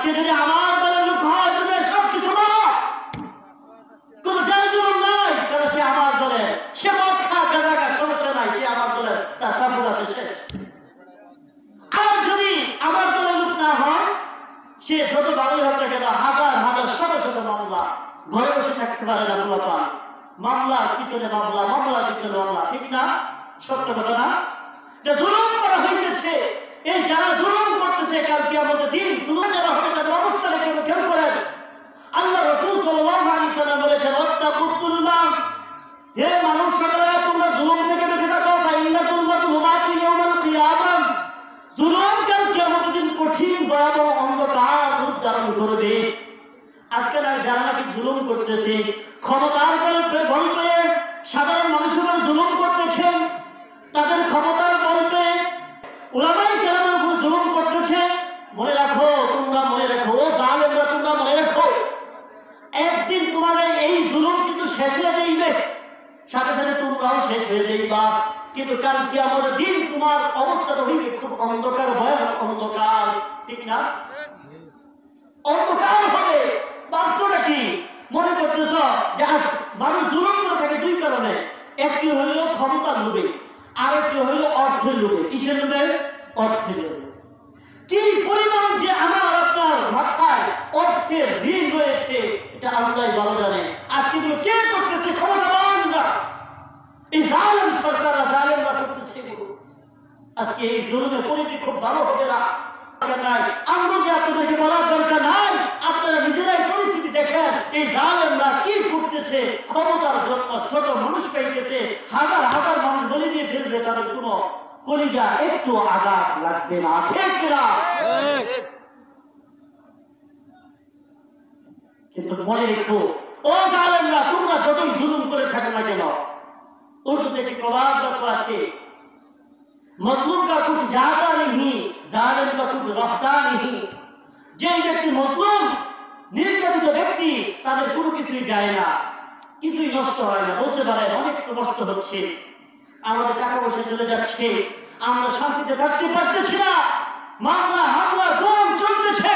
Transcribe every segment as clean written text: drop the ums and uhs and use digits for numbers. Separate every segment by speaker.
Speaker 1: আজকে যদি আমার দলের লোক হয় তুমি সব কিছু না, কোন জায়গা জুলুম নাই, কারণ সে আমার দলের, সে মদ খা গাঁজা সমস্যা নাই, সে আমার দলের, তার সাপোর্ট আছে শেষ। আর যদি আমার দলের লোক না হয়, সে যত ভালোই হোক না কেন, হাজার হাজার শত শত মামলা, ঘরে বসে থাকতে পারে না পোলাপান, মামলার পিছনে মামলা, মামলার পিছনে মামলা, ঠিক না? সত্য কথা না? জুলুম করা হইতেছে। এই যারা জুলুম করতেছে কাল কিয়ামতের দিন জুলুম যারা হবে তাদের অবস্থাটা কেউ কেউ করেন। আল্লাহ রাসূল সাল্লাল্লাহু আলাইহি ওয়াসাল্লাম বলেছেন, ওয়াত্তাকুল যুলমান, হে মানুষ সকলেরা তোমরা জুলুম থেকে বেঁচে থাকো, ফাইন্নাকুম মাযলুমাতু ইয়াউমাল কিয়ামাহ, জুলুম কাল কিয়ামতের দিন কঠিন ভয়াবহ অন্ধকার রূপ ধারণ করবে। আজকে যারা নাকি জুলুম করতেছে, ক্ষমতার বল পেয়ে সাধারণ মানুষের উপর জুলুম করতেছেন, তাদের ক্ষমতার বল পেয়ে উলামায়ে কেরামের উপর জুলুম করতেছে, মনে রাখো, তোমরা মনে রাখো, ও জালেমরা তোমরা মনে রাখো, একদিন তোমাদের এই জুলুম কিন্তু শেষ হয়ে যাইবে, সাথে সাথে তোমরাও শেষ হয়ে যাইবা। কিন্তু কাল কিয়ামতের দিন তোমার অবস্থাটা হইবে খুব অন্ধকার, ভয়ানক অন্ধকার, ঠিক না? অন্ধকার হবে। বাস্তবটা কি মনে করতেছ যে মানুষ জুলুম করে থাকে দুই কারণে, একটি হইল ক্ষমতার লোভে, আর একটি হইল অর্থের লোভে। কিসের লোভে? অর্থের লোভে। কি পরিমাণ যে আমার আপনার মাথায় অর্থের ঋণ রয়েছে এটা আল্লাহই ভালো জানে। আজকে এগুলো কে করতেছে? ক্ষমতাবানরা, এই জালেম সরকাররা, জালেমরা করতেছে এগুলো। আজকে এই জুলুমের পরিধি খুব ভালো হবে না। আমরা যে আপনাদেরকে বলার দরকার নাই, আপনারা নিজেরাই পরিস্থিতি দেখেন, এই জালেমরা কি করতেছে। ক্ষমতার জন্য ছোট মানুষ পাইতেছে, হাজার হাজার মানুষ বলি দিয়ে ফেলবে, তাদের কোনো কলিজা একটু আঘাত লাগবে না, ঠিক না? কিন্তু মনে রেখো, ও জালেমরা, তোমরা যতই জুলুম করে থাকো না কেন, উর্দুতে একটি প্রবাদ বাক্য আছে, মজলুম কা কুছ জাতা নেহি, জালেম কা কুছ রফতা নেহি। যে ব্যক্তি মজলুম, নির্যাতিত ব্যক্তি, তাদের কোনো কিছুই যায় না, কিছুই নষ্ট হয় না। বলতে পারে অনেক তো নষ্ট হচ্ছে, আমাদের টাকা পয়সা চলে যাচ্ছে, আমরা শান্তিতে থাকতে পারতেছি না, মামলা হামলা গুম চলতেছে,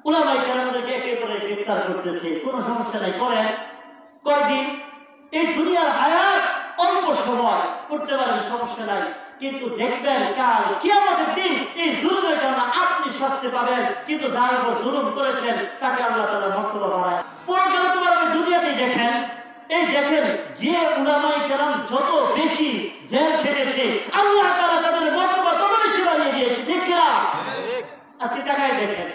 Speaker 1: উলামায়ে কেরামদেরকে একে করে গ্রেফতার করতেছে, কোনো সমস্যা নাই, করেন কয়দিন। এই দুনিয়ার হায়াত অল্প সময় করতে পারেন, সমস্যা নাই, কিন্তু দেখবেন কাল কিয়ামতের দিন এই জুলুমের কারণে আপনি শাস্তি পাবেন, কিন্তু যার উপর জুলুম করেছেন তাকে আল্লাহ তাআলা মর্তবা বাড়ায়। পরকালে তো আপনি দুনিয়াতেই দেখেন, এই দেখেন যে উলামায়ে কেরাম যত বেশি জেল খেটেছে, আল্লাহ তাআলা তাদের মর্তবা তত বেশি বাড়িয়ে দিয়েছে, ঠিক কিনা? আজকে তাকায় দেখেন,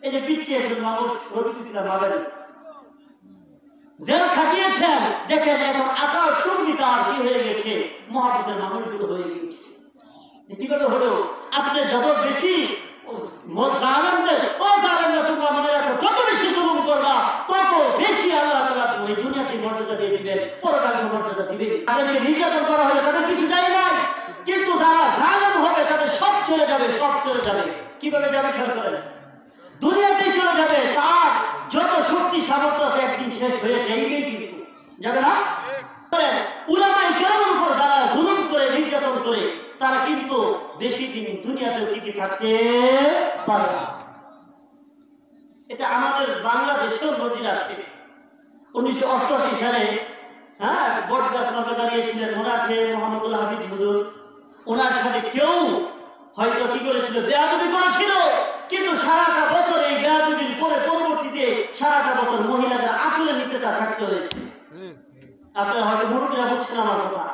Speaker 1: এই যে পিছিয়ে একজন মানুষ রফিকুল ইসলাম মাদানী জেল খাটিয়েছেন, দেখেন এখন আকাশ সঙ্গীতা কি হয়ে গেছে, মহাপতের মানুষগুলো হয়ে গেছে। কিভাবে হলো? আপনি যত বেশি তোমরা মনে রাখো, যত বেশি জুলুম করবা তত বেশি আল্লাহ তাআলা এই দুনিয়াতে মর্যাদা দিয়ে দিবেন, পরকালে মর্যাদা দিবেন। তাদেরকে নির্যাতন করা হলে তাদের কিছু যায় না, কিন্তু যারা জালেম হবে তাদের সব চলে যাবে, সব চলে যাবে। কিভাবে যাবে খেয়াল করেন, দুনিয়াতেই চলে যাবে, তার যত শক্তি সামর্থ্য আছে একদিন শেষ হয়ে যাইবেই, কিন্তু যাবে না। উলামায়ে কেরামের উপর যারা জুলুম করে, নির্যাতন করে, তারা কিন্তু বেশি দিন দুনিয়াতে টিকে থাকতে পারে না। এটা আমাদের বাংলাদেশেও নজির আছে। 1988 সালে বট গাছ মাথা দাঁড়িয়েছিলেন, মনে আছে মোহাম্মদুল্লাহ হাফিজ হুজুর, ওনার সাথে কেউ হয়তো কি করেছিল, বেয়াদবি করেছিল, কিন্তু সারাটা বছর এই বেয়াদবির পরে পরবর্তীতে সারাটা বছর মহিলাদের আঁচলের নিচে তা থাকতে হয়েছে। আপনারা হয়তো মুরব্বীরা বুঝছেন আমার কথা।